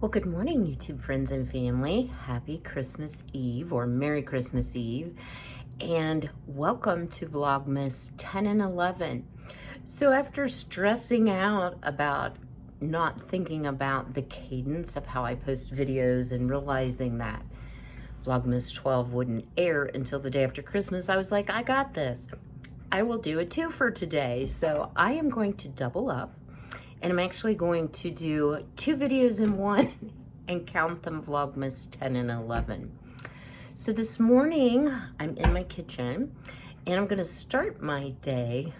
Well, good morning, YouTube friends and family. Happy Christmas Eve or Merry Christmas Eve, and welcome to Vlogmas 10 and 11. So after stressing out about not thinking about the cadence of how I post videos and realizing that Vlogmas 12 wouldn't air until the day after Christmas, I was like, I got this. I will do a two for today. So I am going to double up. And I'm actually going to do two videos in one and count them Vlogmas 10 and 11. So this morning, I'm in my kitchen, and I'm gonna start my day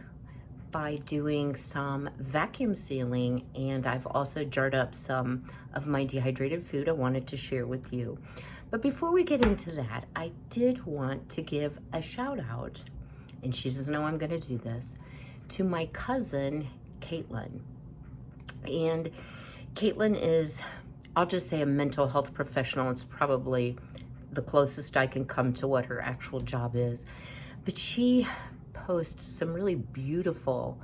by doing some vacuum sealing, and I've also jarred up some of my dehydrated food I wanted to share with you. But before we get into that, I did want to give a shout out, and she doesn't know I'm gonna do this, to my cousin, Caitlin. And Caitlin is, I'll just say, a mental health professional. It's probably the closest I can come to what her actual job is. But she posts some really beautiful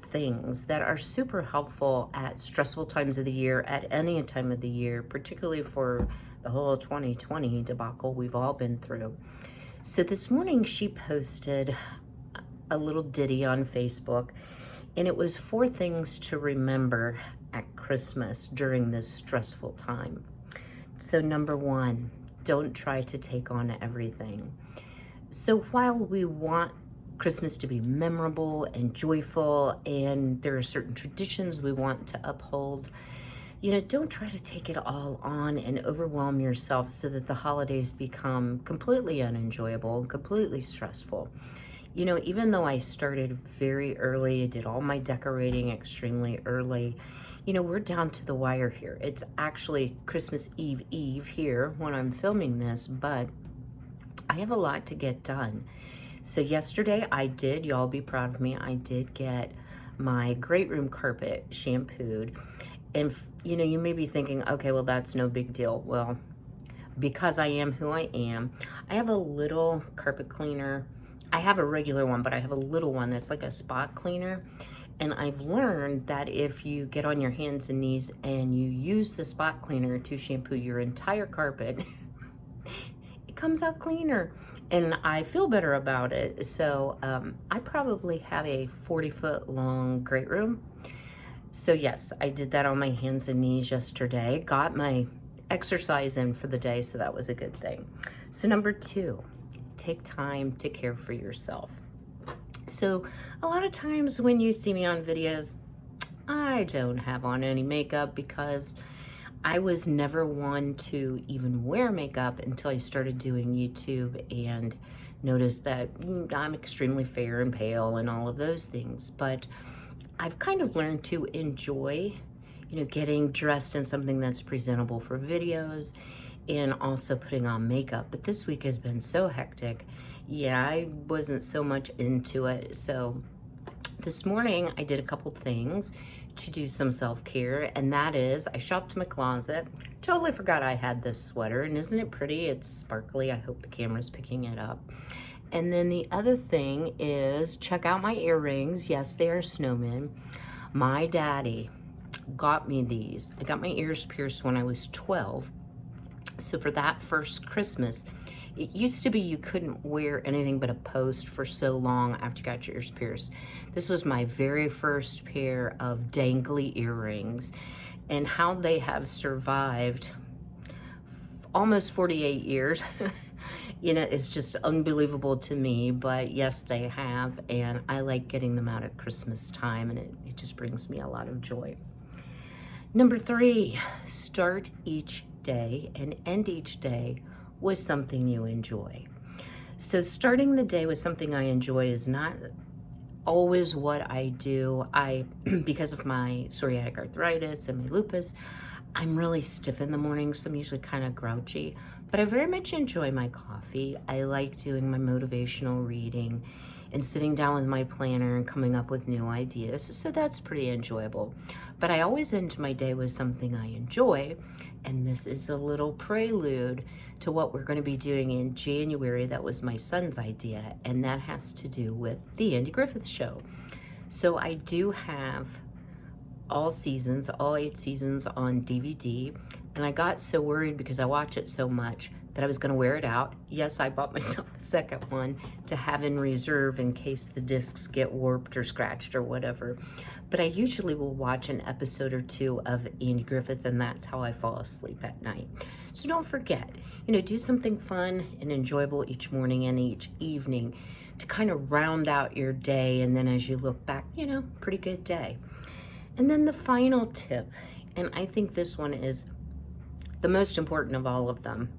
things that are super helpful at stressful times of the year, at any time of the year, particularly for the whole 2020 debacle we've all been through. So this morning she posted a little ditty on Facebook, and it was 4 things to remember at Christmas during this stressful time. So number 1, don't try to take on everything. So while we want Christmas to be memorable and joyful, and there are certain traditions we want to uphold, don't try to take it all on and overwhelm yourself so that the holidays become completely unenjoyable and completely stressful. Even though I started very early, I did all my decorating extremely early, we're down to the wire here. It's actually Christmas Eve here when I'm filming this, but I have a lot to get done. So yesterday y'all be proud of me, I did get my great room carpet shampooed. And you may be thinking, okay, well, that's no big deal. Well, because I am who I am, I have a little carpet cleaner. I have a regular one, but I have a little one that's like a spot cleaner. And I've learned that if you get on your hands and knees and you use the spot cleaner to shampoo your entire carpet, it comes out cleaner. And I feel better about it. So I probably have a 40-foot long great room. So yes, I did that on my hands and knees yesterday. Got my exercise in for the day, so that was a good thing. So number 2, take time to care for yourself. So a lot of times when you see me on videos, I don't have on any makeup because I was never one to even wear makeup until I started doing YouTube and noticed that I'm extremely fair and pale and all of those things. But I've kind of learned to enjoy, getting dressed in something that's presentable for videos and also putting on makeup. But this week has been so hectic. Yeah, I wasn't so much into it. So this morning I did a couple things to do some self-care, and that is I shopped my closet. Totally forgot I had this sweater, and isn't it pretty? It's sparkly. I hope the camera's picking it up. And then the other thing is check out my earrings. Yes, they are snowmen. My daddy got me these. I got my ears pierced when I was 12. So for that first Christmas, it used to be you couldn't wear anything but a post for so long after you got your ears pierced. This was my very first pair of dangly earrings, and how they have survived almost 48 years. It's just unbelievable to me, but yes, they have, and I like getting them out at Christmas time, and it just brings me a lot of joy. Number 3, start each day and end each day with something you enjoy. So starting the day with something I enjoy is not always what I do. Because of my psoriatic arthritis and my lupus, I'm really stiff in the morning, so I'm usually kind of grouchy, but I very much enjoy my coffee. I like doing my motivational reading and sitting down with my planner and coming up with new ideas, so that's pretty enjoyable. But I always end my day with something I enjoy, and this is a little prelude to what we're going to be doing in January. That was my son's idea, and that has to do with the Andy Griffith Show. So I do have all seasons, all 8 seasons on DVD. And I got so worried because I watch it so much that I was going to wear it out. Yes, I bought myself a second one to have in reserve in case the discs get warped or scratched or whatever. But I usually will watch an episode or two of Andy Griffith, and that's how I fall asleep at night. So don't forget, do something fun and enjoyable each morning and each evening to kind of round out your day. And then as you look back, pretty good day. And then the final tip, and I think this one is the most important of all of them,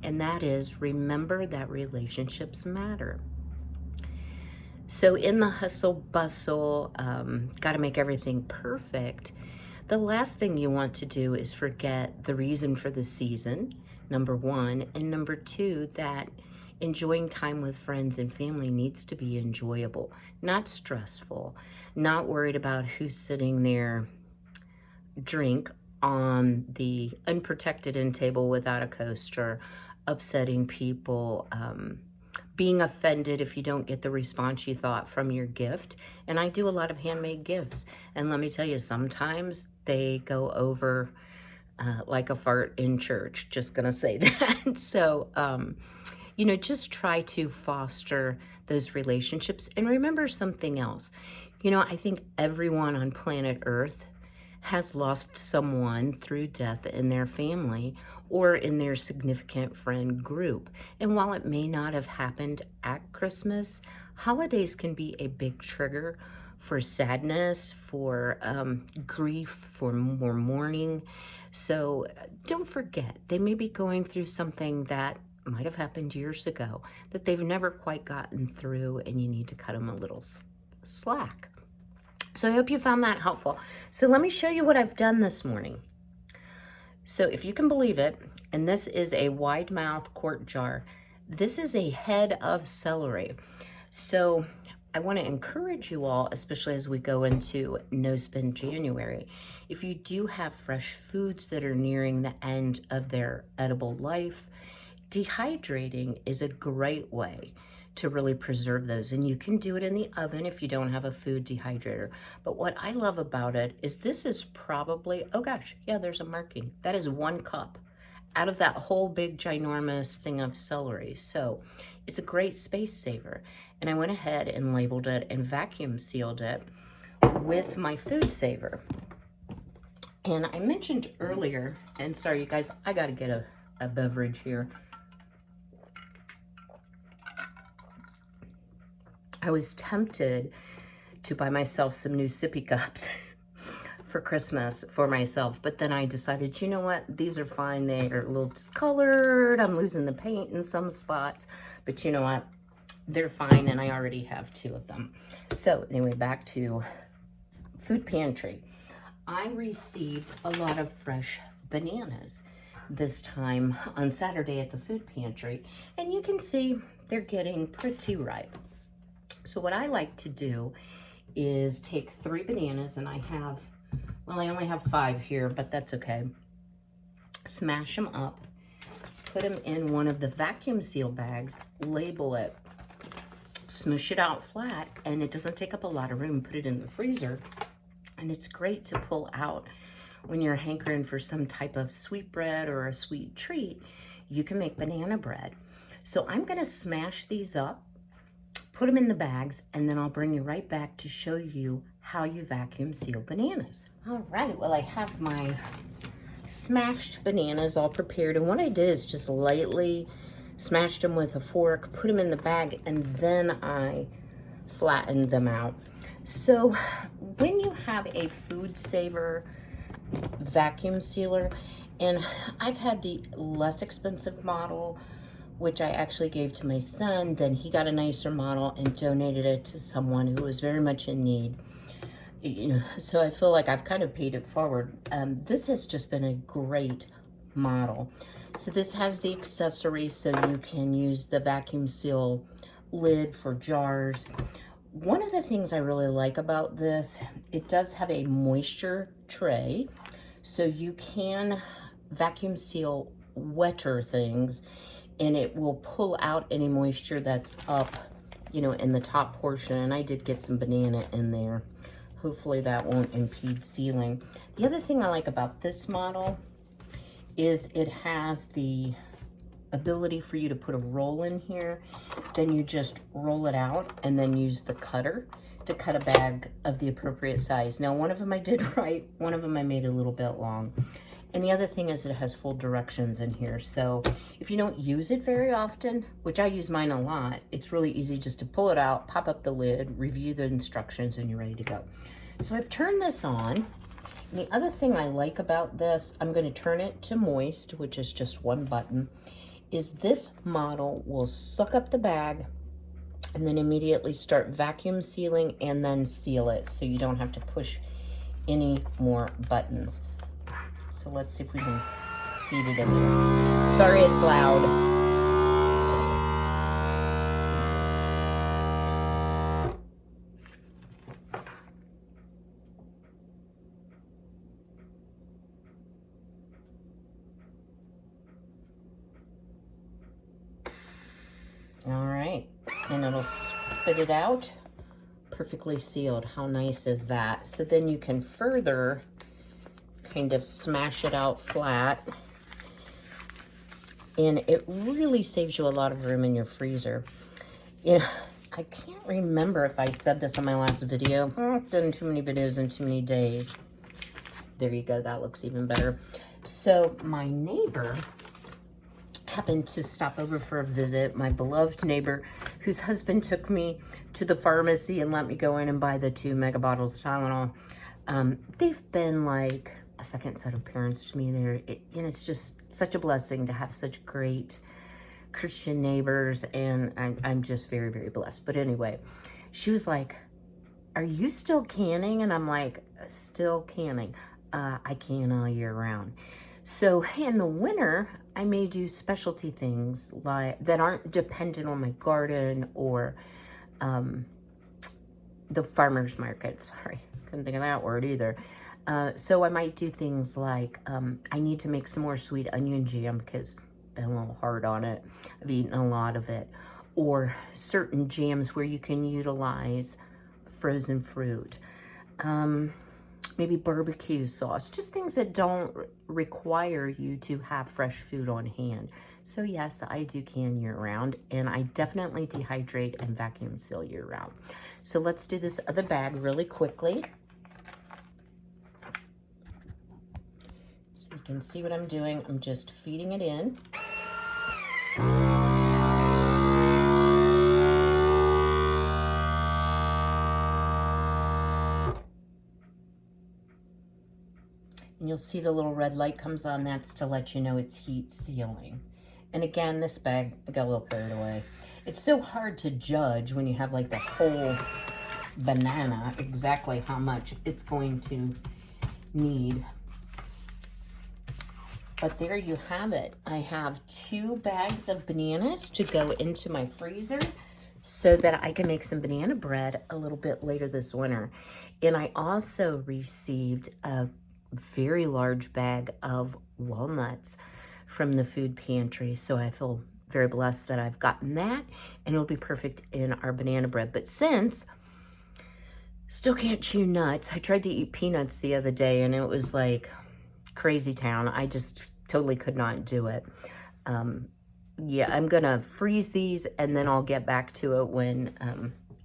and that is remember that relationships matter. So in the hustle bustle, got to make everything perfect, the last thing you want to do is forget the reason for the season, number one, and number two, that enjoying time with friends and family needs to be enjoyable, not stressful, not worried about who's sitting there drink on the unprotected end table without a coaster, upsetting people, being offended if you don't get the response you thought from your gift. And I do a lot of handmade gifts. And let me tell you, sometimes they go over like a fart in church, just gonna say that. So, just try to foster those relationships. And remember something else. I think everyone on planet Earth has lost someone through death in their family or in their significant friend group. And while it may not have happened at Christmas, holidays can be a big trigger for sadness, for grief, for more mourning. So don't forget, they may be going through something that might have happened years ago that they've never quite gotten through, and you need to cut them a little slack. So I hope you found that helpful. So let me show you what I've done this morning. So if you can believe it, and this is a wide mouth quart jar, this is a head of celery. So I want to encourage you all, especially as we go into No Spend January, if you do have fresh foods that are nearing the end of their edible life, dehydrating is a great way to really preserve those. And you can do it in the oven if you don't have a food dehydrator. But what I love about it is this is probably, oh gosh, yeah, there's a marking. That is 1 cup out of that whole big ginormous thing of celery. So it's a great space saver. And I went ahead and labeled it and vacuum sealed it with my food saver. And I mentioned earlier, and sorry you guys, I gotta get a beverage here. I was tempted to buy myself some new sippy cups for Christmas for myself, but then I decided, you know what, these are fine. They're a little discolored. I'm losing the paint in some spots, but you know what, they're fine, and I already have 2 of them. So anyway, back to food pantry. I received a lot of fresh bananas this time on Saturday at the food pantry, and you can see they're getting pretty ripe. So what I like to do is take 3 bananas, and I only have 5 here, but that's okay. Smash them up, put them in one of the vacuum seal bags, label it, smoosh it out flat, and it doesn't take up a lot of room. Put it in the freezer, and it's great to pull out when you're hankering for some type of sweet bread or a sweet treat. You can make banana bread. So I'm gonna smash these up, put them in the bags, and then I'll bring you right back to show you how you vacuum seal bananas. All right, well, I have my smashed bananas all prepared, and what I did is just lightly smashed them with a fork, put them in the bag, and then I flattened them out. So when you have a food saver vacuum sealer, and I've had the less expensive model, which I actually gave to my son, then he got a nicer model and donated it to someone who was very much in need. So I feel like I've kind of paid it forward. This has just been a great model. So this has the accessory, so you can use the vacuum seal lid for jars. One of the things I really like about this, it does have a moisture tray, so you can vacuum seal wetter things, and it will pull out any moisture that's up, in the top portion. And I did get some banana in there. Hopefully that won't impede sealing. The other thing I like about this model is it has the ability for you to put a roll in here. Then you just roll it out and then use the cutter to cut a bag of the appropriate size. Now, one of them I did right, one of them I made a little bit long. And the other thing is it has full directions in here. So if you don't use it very often, which I use mine a lot, it's really easy just to pull it out, pop up the lid, review the instructions, and you're ready to go. So I've turned this on. And the other thing I like about this, I'm going to turn it to moist, which is just one button, is this model will suck up the bag and then immediately start vacuum sealing and then seal it, so you don't have to push any more buttons. So let's see if we can feed it in there. Sorry it's loud. All right, and it'll spit it out, perfectly sealed. How nice is that? So then you can further kind of smash it out flat, and it really saves you a lot of room in your freezer. You know, I can't remember if I said this on my last video. I've done too many videos in too many days. There you go, that looks even better. So my neighbor happened to stop over for a visit, my beloved neighbor whose husband took me to the pharmacy and let me go in and buy the 2 mega bottles of Tylenol. They've been like a second set of parents to me. And it's just such a blessing to have such great Christian neighbors, and I'm just very, very blessed. But anyway, she was like, "Are you still canning?" And I'm like, "Still canning. I can all year round." So in the winter, I may do specialty things like that aren't dependent on my garden or the farmer's market. Sorry, couldn't think of that word either. So I might do things like I need to make some more sweet onion jam because I've been a little hard on it. I've eaten a lot of it. Or certain jams where you can utilize frozen fruit. Maybe barbecue sauce, just things that don't require you to have fresh food on hand. So yes, I do can year round, and I definitely dehydrate and vacuum seal year round. So let's do this other bag really quickly. So you can see what I'm doing. I'm just feeding it in. And you'll see the little red light comes on. That's to let you know it's heat sealing. And again, this bag, I got a little carried away. It's so hard to judge when you have like the whole banana, exactly how much it's going to need. But there you have it. I have 2 bags of bananas to go into my freezer so that I can make some banana bread a little bit later this winter. And I also received a very large bag of walnuts from the food pantry. So I feel very blessed that I've gotten that, and it'll be perfect in our banana bread. But since still can't chew nuts, I tried to eat peanuts the other day and it was like crazy town. I just totally could not do it. Yeah, I'm gonna freeze these and then I'll get back to it when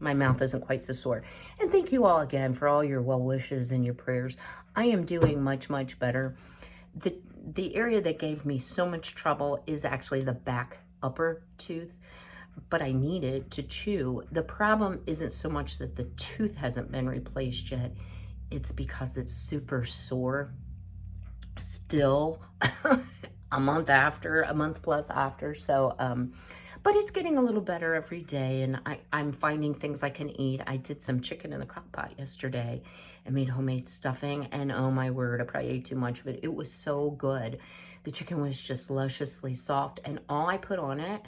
my mouth isn't quite so sore. And thank you all again for all your well wishes and your prayers. I am doing much, much better. The area that gave me so much trouble is actually the back upper tooth, but I need it to chew. The problem isn't so much that the tooth hasn't been replaced yet. It's because it's super sore still a month plus after. So, but it's getting a little better every day, and I'm finding things I can eat. I did some chicken in the crock pot yesterday and made homemade stuffing, and oh my word, I probably ate too much of it. It was so good. The chicken was just lusciously soft, and all I put on it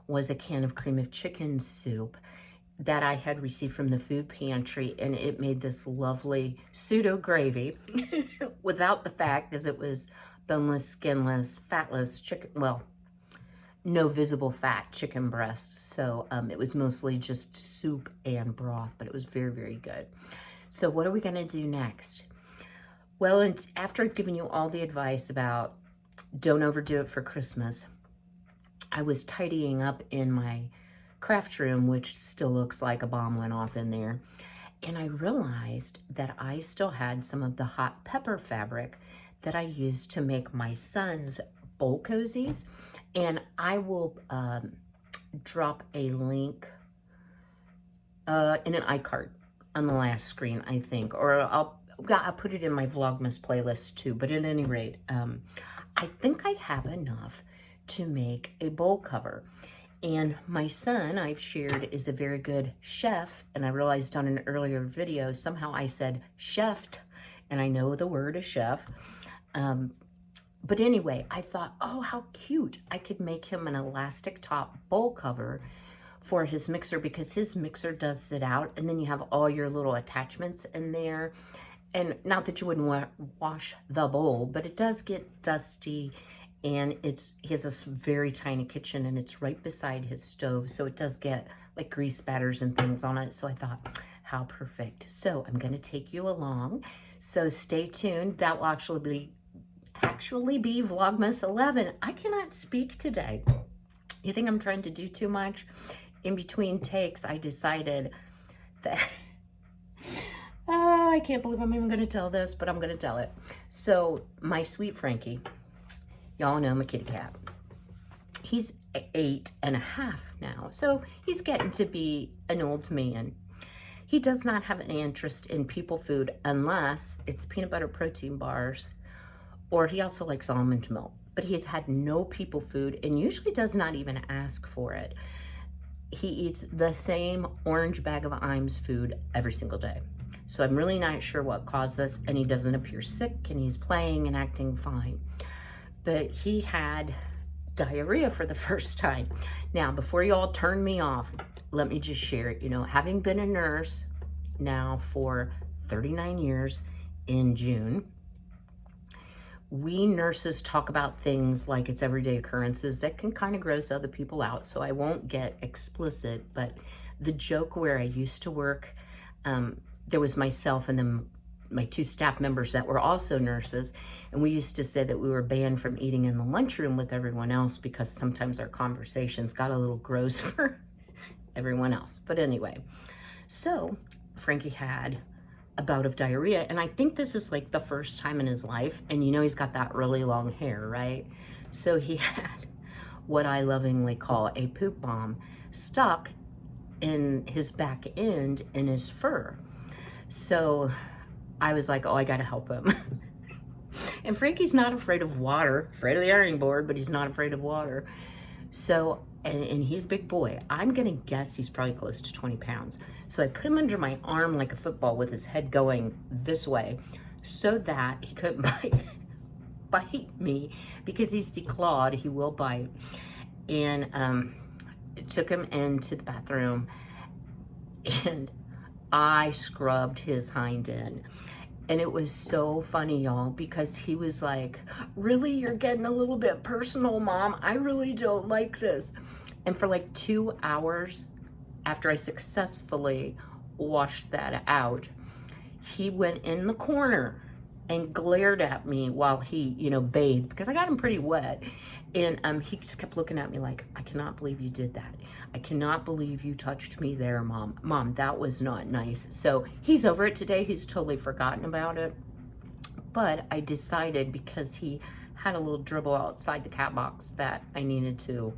was a can of cream of chicken soup that I had received from the food pantry, and it made this lovely pseudo gravy without the fat, because it was boneless, skinless, fatless chicken, well, no visible fat chicken breast. So it was mostly just soup and broth, but it was very, very good. So what are we gonna do next? Well, after I've given you all the advice about don't overdo it for Christmas. I was tidying up in my craft room, which still looks like a bomb went off in there. And I realized that I still had some of the hot pepper fabric that I used to make my son's bowl cozies. And I will drop a link in an iCard on the last screen, I think. Or I'll put it in my Vlogmas playlist too. But at any rate, I think I have enough to make a bowl cover. And my son, I've shared, is a very good chef. And I realized on an earlier video, somehow I said chefed, and I know the word is chef. But anyway, I thought, oh, how cute. I could make him an elastic top bowl cover for his mixer, because his mixer does sit out, and then you have all your little attachments in there. And not that you wouldn't wash the bowl, but it does get dusty. And he has a very tiny kitchen, and it's right beside his stove. So it does get like grease spatters and things on it. So I thought, how perfect. So I'm going to take you along. So stay tuned. That will actually be Vlogmas 11. I cannot speak today. You think I'm trying to do too much? In between takes, I decided that... I can't believe I'm even going to tell this, but I'm going to tell it. So my sweet Frankie... Y'all know my kitty cat. He's 8.5 now, so he's getting to be an old man. He does not have an interest in people food unless it's peanut butter protein bars, or he also likes almond milk. But he's had no people food and usually does not even ask for it. He eats the same orange bag of Iams food every single day. So I'm really not sure what caused this, and he doesn't appear sick, and he's playing and acting fine. But he had diarrhea for the first time. Now, before you all turn me off, let me just share, having been a nurse now for 39 years in June, we nurses talk about things like it's everyday occurrences that can kind of gross other people out. So I won't get explicit, but the joke where I used to work, there was myself and then my 2 staff members that were also nurses, and we used to say that we were banned from eating in the lunchroom with everyone else because sometimes our conversations got a little gross for everyone else. But anyway, so Frankie had a bout of diarrhea, and I think this is like the first time in his life, and he's got that really long hair, right? So he had what I lovingly call a poop bomb stuck in his back end in his fur. So I was like, oh, I gotta help him. And Frankie's not afraid of water, afraid of the ironing board, but he's not afraid of water. So, and he's a big boy. I'm gonna guess he's probably close to 20 pounds. So I put him under my arm like a football with his head going this way so that he couldn't bite me, because he's declawed, he will bite. And took him into the bathroom, and I scrubbed his hind end. And it was so funny, y'all, because he was like, really, you're getting a little bit personal, Mom. I really don't like this. And for like 2 hours after I successfully washed that out, he went in the corner and glared at me while he, bathed, because I got him pretty wet. And he just kept looking at me like, I cannot believe you did that. I cannot believe you touched me there, Mom. Mom, that was not nice. So he's over it today. He's totally forgotten about it. But I decided, because he had a little dribble outside the cat box, that I needed to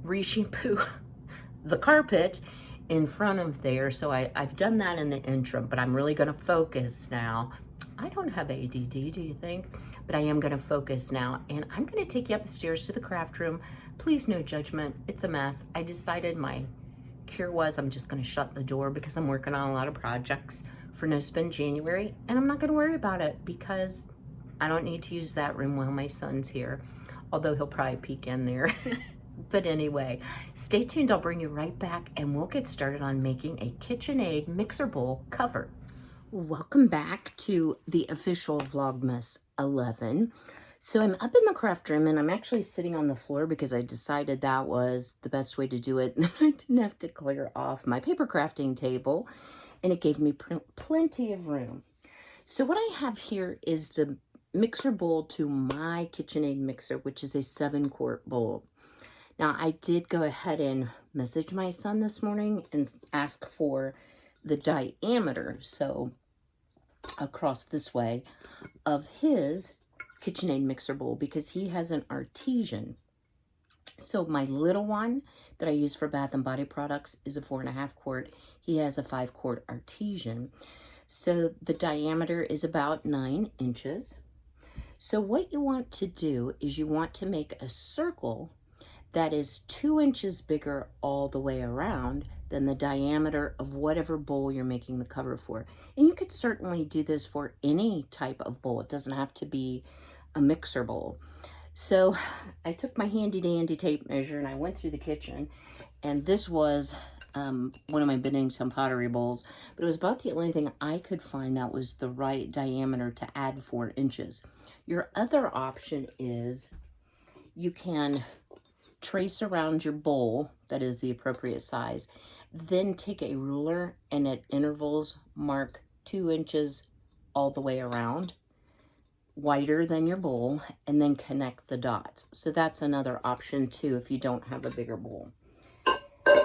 re-shampoo the carpet in front of there. So I've done that in the interim, but I'm really going to focus now. I don't have ADD, do you think? But I am going to focus now, and I'm going to take you upstairs to the craft room. Please, no judgment. It's a mess. I decided my cure was I'm just going to shut the door because I'm working on a lot of projects for No Spin January, and I'm not going to worry about it because I don't need to use that room while my son's here, although he'll probably peek in there. But anyway, stay tuned. I'll bring you right back, and we'll get started on making a KitchenAid mixer bowl cover. Welcome back to the official Vlogmas 11. So I'm up in the craft room, and I'm actually sitting on the floor because I decided that was the best way to do it. I didn't have to clear off my paper crafting table, and it gave me plenty of room. So what I have here is the mixer bowl to my KitchenAid mixer, which is a 7-quart bowl. Now, I did go ahead and message my son this morning and ask for the diameter, so across this way, of his KitchenAid mixer bowl, because he has an artesian. So my little one that I use for Bath and Body products is a 4.5 quart. He has a 5-quart artesian. So the diameter is about 9 inches. So what you want to do is you want to make a circle that is 2 inches bigger all the way around than the diameter of whatever bowl you're making the cover for. And you could certainly do this for any type of bowl. It doesn't have to be a mixer bowl. So I took my handy dandy tape measure and I went through the kitchen, and this was one of my Bennington pottery bowls, but it was about the only thing I could find that was the right diameter to add 4 inches. Your other option is you can trace around your bowl that is the appropriate size, then take a ruler and at intervals mark 2 inches all the way around, wider than your bowl, and then connect the dots. So that's another option too if you don't have a bigger bowl.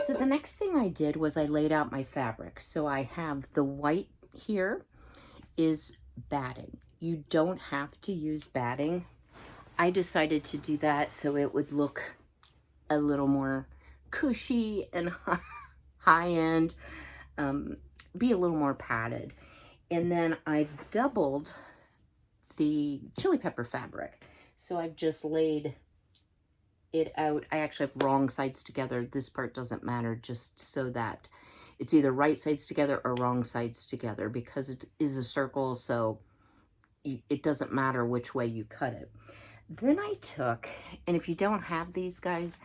So the next thing I did was I laid out my fabric. So I have the white here is batting. You don't have to use batting. I decided to do that so it would look a little more cushy and high-end, be a little more padded. And then I've doubled the chili pepper fabric. So I've just laid it out. I actually have wrong sides together. This part doesn't matter, just so that it's either right sides together or wrong sides together, because it is a circle, so it doesn't matter which way you cut it. Then I took, and if you don't have these guys,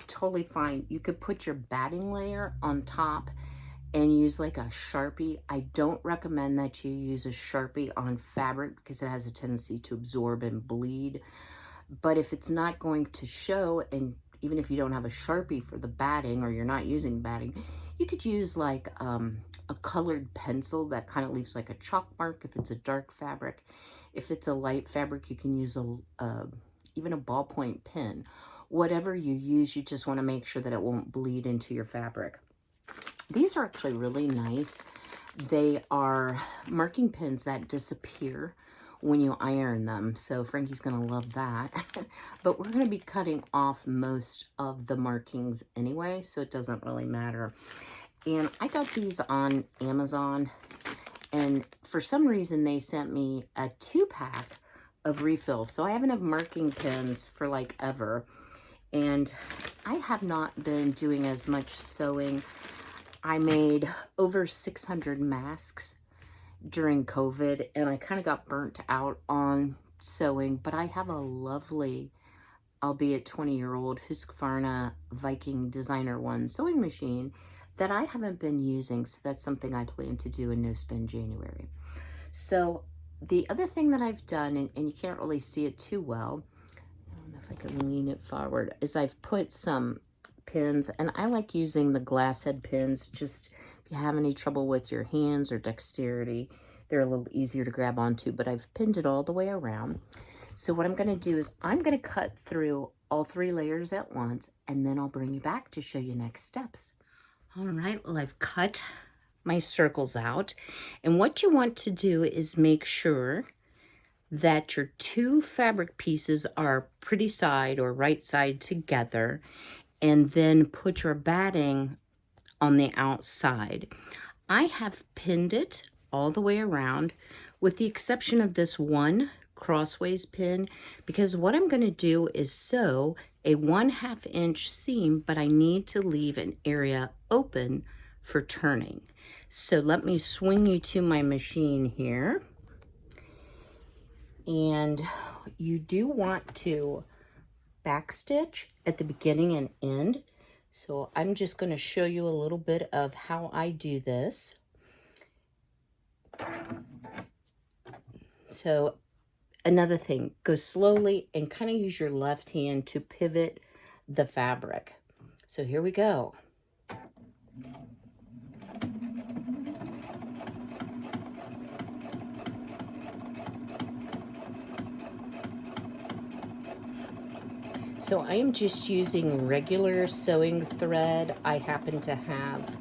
totally fine. You could put your batting layer on top and use like a Sharpie. I don't recommend that you use a Sharpie on fabric because it has a tendency to absorb and bleed. But if it's not going to show, and even if you don't have a Sharpie for the batting or you're not using batting, you could use like a colored pencil that kind of leaves like a chalk mark if it's a dark fabric. If it's a light fabric, you can use even a ballpoint pen. Whatever you use, you just want to make sure that it won't bleed into your fabric. These are actually really nice. They are marking pens that disappear when you iron them. So Frankie's going to love that. But we're going to be cutting off most of the markings anyway, so it doesn't really matter. And I got these on Amazon, and for some reason they sent me a 2-pack of refills. So I have enough marking pens for like ever. And I have not been doing as much sewing. I made over 600 masks during COVID, and I kind of got burnt out on sewing, but I have a lovely, albeit 20-year-old Husqvarna Viking Designer 1 sewing machine that I haven't been using, so that's something I plan to do in No Spend January. So the other thing that I've done, and you can't really see it too well, I don't know if I can lean it forward, is I've put some pins, and I like using the glass head pins. Just if you have any trouble with your hands or dexterity, they're a little easier to grab onto, but I've pinned it all the way around. So what I'm going to do is I'm going to cut through all 3 layers at once, and then I'll bring you back to show you next steps. All right, well, I've cut my circles out, and what you want to do is make sure that your 2 fabric pieces are pretty side or right side together, and then put your batting on the outside. I have pinned it all the way around with the exception of this one crossways pin, because what I'm going to do is sew a 1/2 inch seam, but I need to leave an area open for turning. So let me swing you to my machine here. And you do want to backstitch at the beginning and end. So I'm just going to show you a little bit of how I do this. So another thing, go slowly and kind of use your left hand to pivot the fabric. So here we go. So I am just using regular sewing thread. I happen to have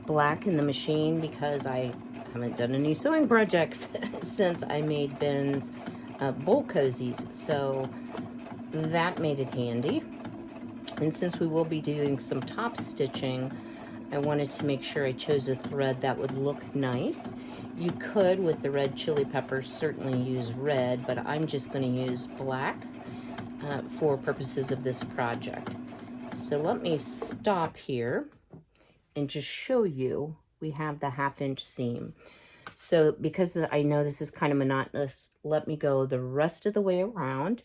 black in the machine because I haven't done any sewing projects since I made Ben's bowl cozies. So that made it handy. And since we will be doing some top stitching, I wanted to make sure I chose a thread that would look nice. You could, with the red chili peppers, certainly use red, but I'm just going to use black for purposes of this project. So let me stop here and just show you we have the 1/2 inch seam. So because I know this is kind of monotonous, let me go the rest of the way around.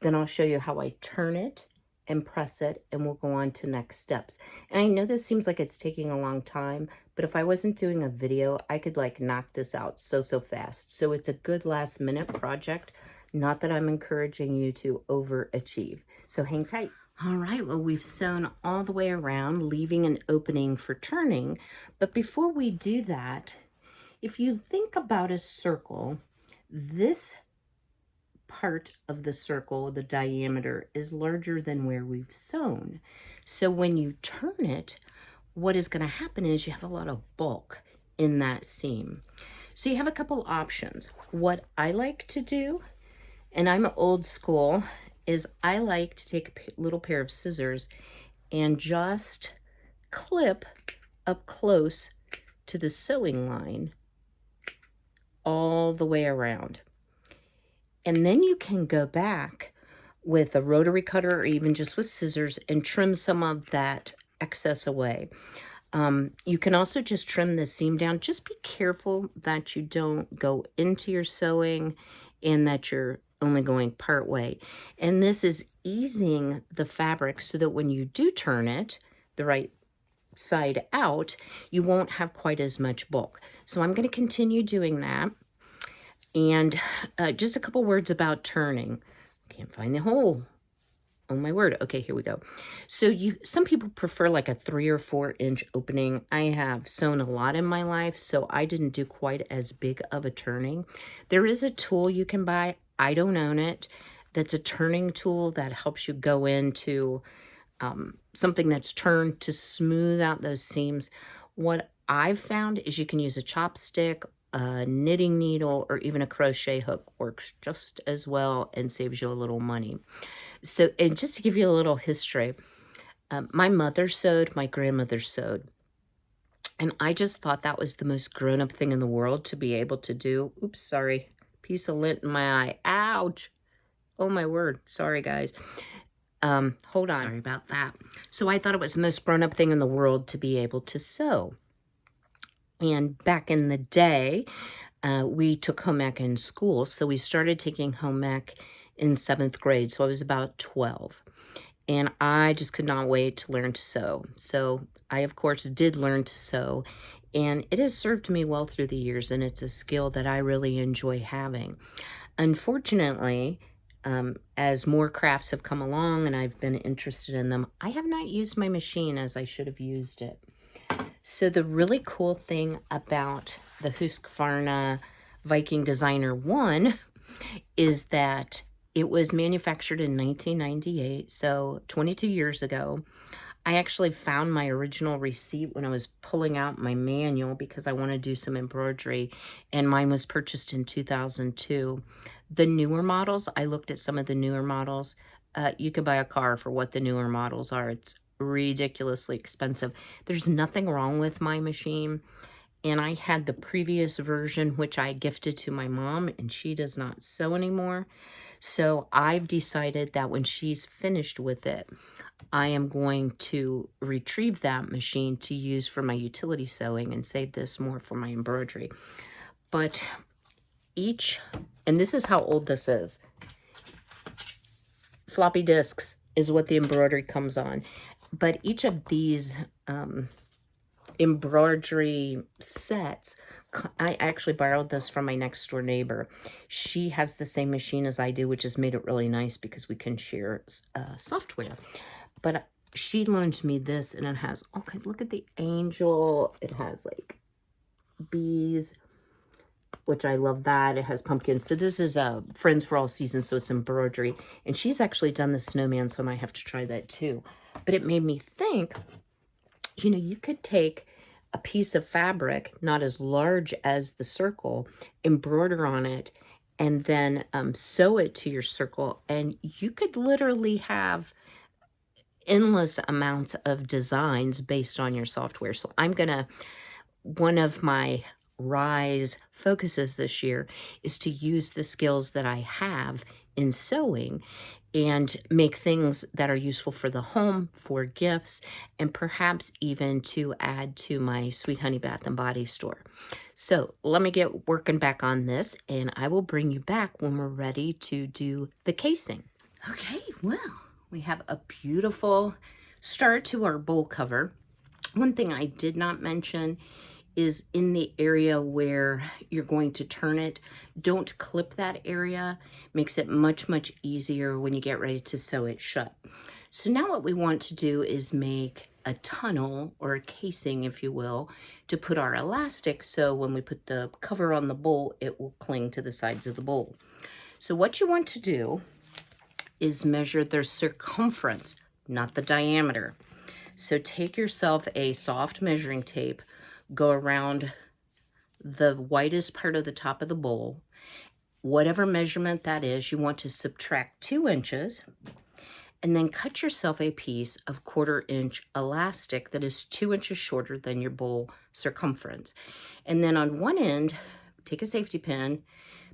Then I'll show you how I turn it and press it, and we'll go on to next steps. And I know this seems like it's taking a long time, but if I wasn't doing a video, I could like knock this out so fast. So it's a good last minute project. Not that I'm encouraging you to overachieve. So hang tight. All right, well, we've sewn all the way around, leaving an opening for turning. But before we do that, if you think about a circle, this part of the circle, the diameter, is larger than where we've sewn. So when you turn it, what is going to happen is you have a lot of bulk in that seam. So you have a couple options. What I like to do, and I'm old school, is I like to take a little pair of scissors and just clip up close to the sewing line all the way around. And then you can go back with a rotary cutter or even just with scissors and trim some of that excess away. You can also just trim the seam down. Just be careful that you don't go into your sewing and that you're only going part way. And this is easing the fabric so that when you do turn it the right side out, you won't have quite as much bulk. So I'm going to continue doing that. And just a couple words about turning. Can't find the hole. Oh my word. Okay, here we go. So some people prefer like a 3 or 4 inch opening. I have sewn a lot in my life, so I didn't do quite as big of a turning. There is a tool you can buy. I don't own it. That's a turning tool that helps you go into something that's turned to smooth out those seams. What I've found is you can use a chopstick, a knitting needle, or even a crochet hook. Works just as well and saves you a little money. So, and just to give you a little history, my mother sewed, my grandmother sewed, and I just thought that was the most grown-up thing in the world to be able to do. Oops, sorry, piece of lint in my eye. Ouch. Oh my word. Sorry, guys. Hold on. Sorry about that. So I thought it was the most grown-up thing in the world to be able to sew. And back in the day, we took home ec in school. So we started taking home ec in 7th grade. So I was about 12. And I just could not wait to learn to sew. So I, of course, did learn to sew. And it has served me well through the years. And it's a skill that I really enjoy having. Unfortunately, as more crafts have come along and I've been interested in them, I have not used my machine as I should have used it. So the really cool thing about the Husqvarna Viking Designer 1 is that it was manufactured in 1998, so 22 years ago. I actually found my original receipt when I was pulling out my manual because I want to do some embroidery, and mine was purchased in 2002. The newer models, I looked at some of the newer models. You could buy a car for what the newer models are. It's ridiculously expensive. There's nothing wrong with my machine. And I had the previous version, which I gifted to my mom, and she does not sew anymore. So I've decided that when she's finished with it, I am going to retrieve that machine to use for my utility sewing and save this more for my embroidery. But and this is how old this is. Floppy disks is what the embroidery comes on. But each of these embroidery sets, I actually borrowed this from my next door neighbor. She has the same machine as I do, which has made it really nice because we can share software. But she loaned me this, and it has, okay, look at the angel. It has like bees. which I love that. It has pumpkins. So this is Friends for All Seasons, so it's embroidery. And she's actually done the snowman, so I might have to try that too. But it made me think, you know, you could take a piece of fabric, not as large as the circle, embroider on it, and then sew it to your circle. And you could literally have endless amounts of designs based on your software. So one of my Rise focuses this year is to use the skills that I have in sewing and make things that are useful for the home, for gifts, and perhaps even to add to my Sweet Honey Bath and Body store. So let me get working back on this, and I will bring you back when we're ready to do the casing. Okay, well, we have a beautiful start to our bowl cover. One thing I did not mention is in the area where you're going to turn it, don't clip that area. Makes it much, much easier when you get ready to sew it shut. So now what we want to do is make a tunnel, or a casing, if you will, to put our elastic, so when we put the cover on the bowl, it will cling to the sides of the bowl. So what you want to do is measure their circumference, not the diameter. So take yourself a soft measuring tape, go around the widest part of the top of the bowl. Whatever measurement that is, you want to subtract 2 inches, and then cut yourself a piece of 1/4 inch elastic that is 2 inches shorter than your bowl circumference. And then on one end, take a safety pin,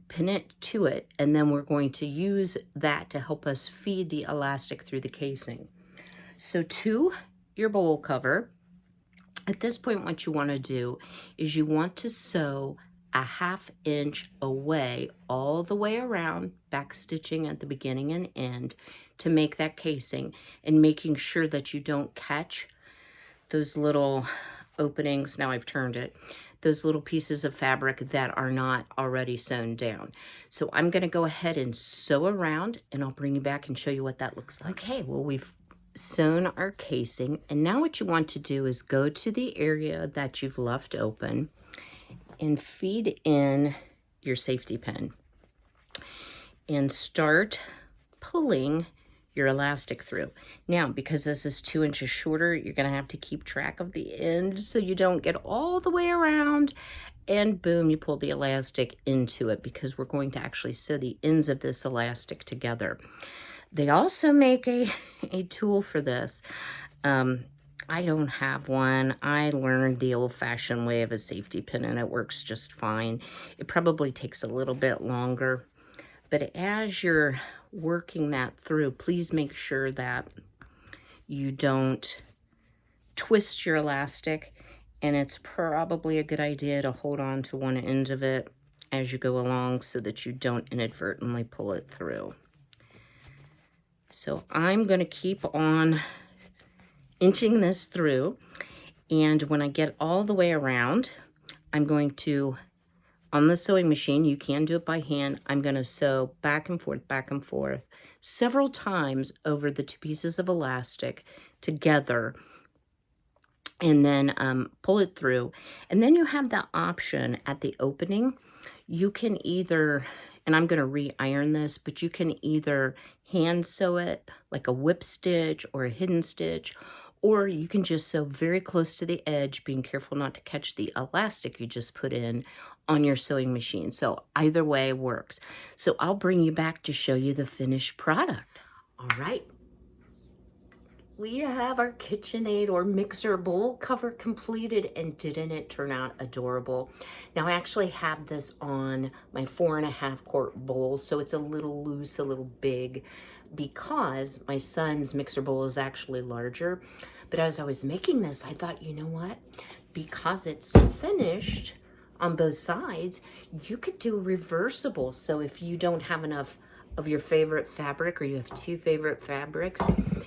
pin it to it, and then we're going to use that to help us feed the elastic through the casing. So to your bowl cover, at this point, what you want to do is you want to sew a 1/2 inch away all the way around, back stitching at the beginning and end to make that casing, and making sure that you don't catch those little openings. Now I've turned it. Those little pieces of fabric that are not already sewn down. So I'm going to go ahead and sew around, and I'll bring you back and show you what that looks like. Okay, well, we've sewn our casing, and now what you want to do is go to the area that you've left open and feed in your safety pin and start pulling your elastic through. Now, because this is 2 inches shorter, you're going to have to keep track of the end so you don't get all the way around and boom, you pull the elastic into it, because we're going to actually sew the ends of this elastic together. They also make a tool for this. I don't have one. I learned the old-fashioned way of a safety pin, and it works just fine. It probably takes a little bit longer. But as you're working that through, please make sure that you don't twist your elastic, and it's probably a good idea to hold on to one end of it as you go along so that you don't inadvertently pull it through. So I'm going to keep on inching this through, and when I get all the way around, I'm going to, on the sewing machine, you can do it by hand, I'm going to sew back and forth several times over the 2 pieces of elastic together, and then pull it through. And then you have the option at the opening. You can either, and I'm going to re-iron this, but you can either hand sew it like a whip stitch or a hidden stitch, or you can just sew very close to the edge, being careful not to catch the elastic you just put in on your sewing machine. So either way works. So I'll bring you back to show you the finished product. All right. We have our KitchenAid or mixer bowl cover completed, and didn't it turn out adorable? Now I actually have this on my 4.5 quart bowl, so it's a little loose, a little big, because my son's mixer bowl is actually larger. But as I was making this, I thought, you know what? Because it's finished on both sides, you could do reversible. So if you don't have enough of your favorite fabric, or you have 2 favorite fabrics,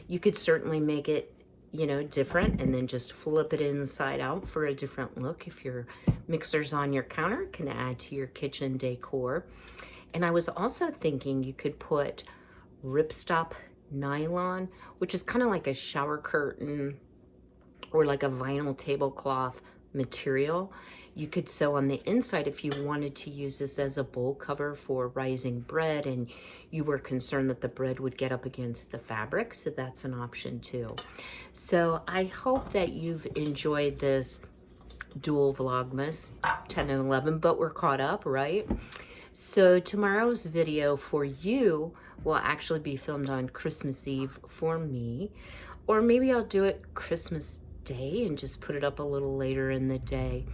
you could certainly make it, you know, different, and then just flip it inside out for a different look. If your mixer's on your counter, it can add to your kitchen decor. And I was also thinking you could put ripstop nylon, which is kind of like a shower curtain or like a vinyl tablecloth material. You could sew on the inside if you wanted to use this as a bowl cover for rising bread and you were concerned that the bread would get up against the fabric, so that's an option too. So I hope that you've enjoyed this dual Vlogmas 10 and 11, but we're caught up, right? So tomorrow's video for you will actually be filmed on Christmas Eve for me, or maybe I'll do it Christmas Day and just put it up a little later in the day.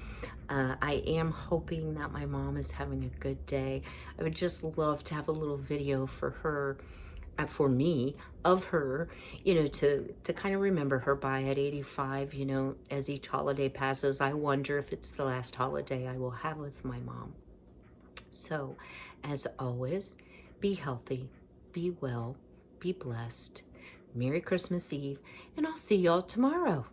I am hoping that my mom is having a good day. I would just love to have a little video for her, for me, of her, you know, to kind of remember her by at 85, you know, as each holiday passes. I wonder if it's the last holiday I will have with my mom. So, as always, be healthy, be well, be blessed. Merry Christmas Eve, and I'll see y'all tomorrow.